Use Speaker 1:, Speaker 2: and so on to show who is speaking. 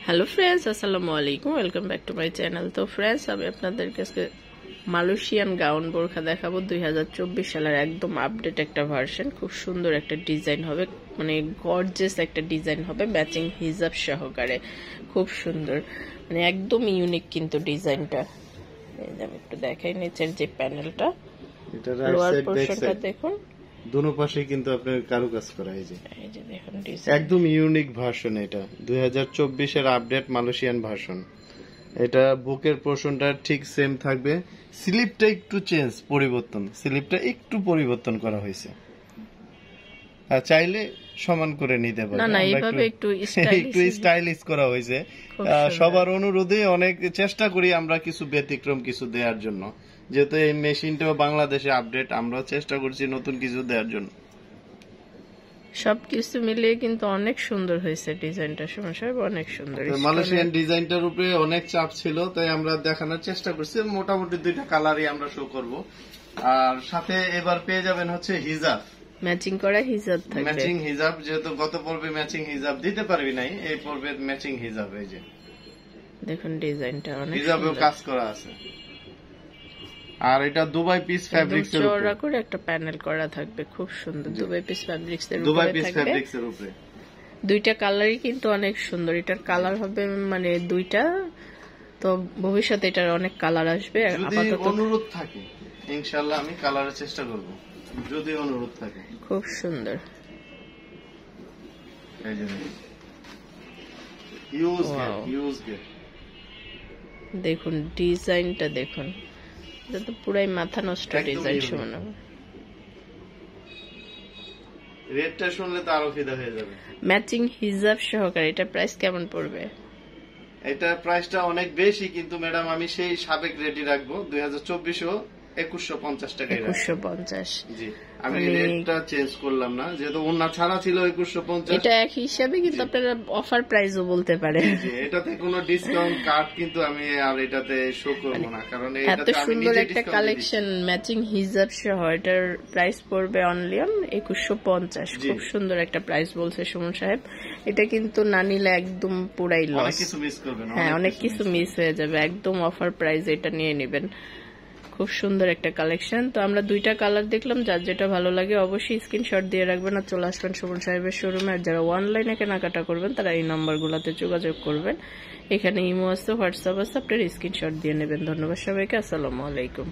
Speaker 1: Hello friends, আসসালামু আলাইকুম। Welcome back to my channel. তো ফ্রেন্ডস, আমি আপনাদেরকে আজকে মালয়েশিয়ান গাউন বোরখা দেখাবো। 2024 সালের একদম আপডেট একটা ভার্সন। খুব সুন্দর একটা ডিজাইন হবে, মানে গর্জিয়াস একটা ডিজাইন হবে, ম্যাচিং হিজাব সহকারে। খুব সুন্দর, মানে একদম ইউনিক কিন্তু ডিজাইনটা। আমি একটু দেখাই নিচের যে প্যানেলটা, লোয়ার পোরশনটা দেখুন,
Speaker 2: দুনো পাশে কিন্তু আপনার কারুকাজ করা। এই যে
Speaker 1: দেখুন
Speaker 2: একদম ইউনিক ভার্সন। এটা 2024 এর আপডেট মালয়েশিয়ান ভার্সন। এটা বুকের পোরশনটা ঠিক সেম থাকবে, স্লিপটা একটু স্লিপটা একটু পরিবর্তন করা হয়েছে। আর চাইলে সমান করে নিতে পারবে,
Speaker 1: না এইভাবে একটু
Speaker 2: স্টাইলিশ করা হয়েছে। সবার অনুরোধে অনেক চেষ্টা করি আমরা কিছু ব্যতিক্রম কিছু দেওয়ার জন্য, যেহেতু এই মেশিনটাও বাংলাদেশে আপডেট, আমরা চেষ্টা করছি নতুন কিছু দেওয়ার জন্য।
Speaker 1: সবকিছু মিলিয়ে কিন্তু অনেক সুন্দর হয়েছে ডিজাইনটা, সাহেব অনেক সুন্দর।
Speaker 2: মালয়েশিয়ান ডিজাইনটার উপরে অনেক চাপ ছিল, তাই আমরা দেখানোর চেষ্টা করছি। মোটামুটি দুইটা কালারই আমরা শো করব। আর সাথে এবার পেয়ে যাবেন হচ্ছে হিজাব,
Speaker 1: ম্যাচিং করা হিজাব থাকবে।
Speaker 2: ম্যাচিং হিজাব, যেহেতু গত পর্বে ম্যাচিং হিজাব দিতে পারবি নাই, এই পর্বে ম্যাচিং হিজাব। এই যে
Speaker 1: দেখুন ডিজাইনটা অনেক
Speaker 2: হিজাবেও কাজ করা আছে। আর এটা দুবাই পিস ফ্যাব্রিক্স এর উপরে
Speaker 1: চওড়া করে একটা প্যানেল করা থাকবে, খুব সুন্দর। দুবাই পিস ফ্যাব্রিক্স
Speaker 2: এর উপরে
Speaker 1: দুইটা কালারই কিন্তু অনেক সুন্দর। এটার কালার হবে মানে দুইটা, তো ভবিষ্যতে এটার অনেক কালার আসবে।
Speaker 2: আপাতত অনুরোধ থাকে, ইনশাআল্লাহ আমি কালারের চেষ্টা করব, যদি অনুরোধ থাকে।
Speaker 1: খুব সুন্দর।
Speaker 2: এই যে ইউজ গেট
Speaker 1: দেখুন ডিজাইনটা দেখুন, এটা তো পুরাই মাথা নষ্ট ডিজাইন শোনা।
Speaker 2: রেটটা শুনলে তো আরো ফিদা হয়ে যাবে।
Speaker 1: ম্যাচিং হিজাব সহকারে এটা প্রাইস কেমন পড়বে?
Speaker 2: এটা প্রাইসটা অনেক বেশি, কিন্তু ম্যাডাম আমি সেই সাবেক রেটই রাখবো। 2024-ও 2150 টাকা।
Speaker 1: 2150।
Speaker 2: জি, আমি রেটটা চেঞ্জ করলাম না, যেহেতু ওন্না ছাড়া ছিল 2150।
Speaker 1: এটা এক হিসাবে কিন্তু আপনারা অফার প্রাইসও বলতে পারেন।
Speaker 2: জি, এটাতে কোনো ডিসকাউন্ট কার্ড কিন্তু আমি আর এটাতে শো করব না, কারণ
Speaker 1: এত সুন্দর একটা কালেকশন ম্যাচিং হিজাব সহ এটার প্রাইস পড়বে অনলি অন 2150। খুব সুন্দর একটা প্রাইস বলছে সুমন সাহেব। এটা কিন্তু না নিলে একদম পুরাই লস,
Speaker 2: অনেক কিছু মিস করবেন।
Speaker 1: হ্যাঁ, অনেক কিছু মিস হয়ে যাবে। একদম অফার প্রাইস এটা নিয়ে নেবেন। খুব সুন্দর একটা কালেকশন। তো আমরা দুইটা কালার দেখলাম, যার যেটা ভালো লাগে অবশ্যই স্ক্রিনশট দিয়ে রাখবেন আর চলে আসবেন সুমন সাহেবের শোরুমে। আর যারা অনলাইনে কেনাকাটা করবেন তারা এই নাম্বারগুলোতে যোগাযোগ করবেন। এখানে ইমো আছে, হোয়াটসঅ্যাপ আছে, আপনার স্ক্রিনশট দিয়ে নেবেন। ধন্যবাদ সবাইকে, আসসালামু আলাইকুম।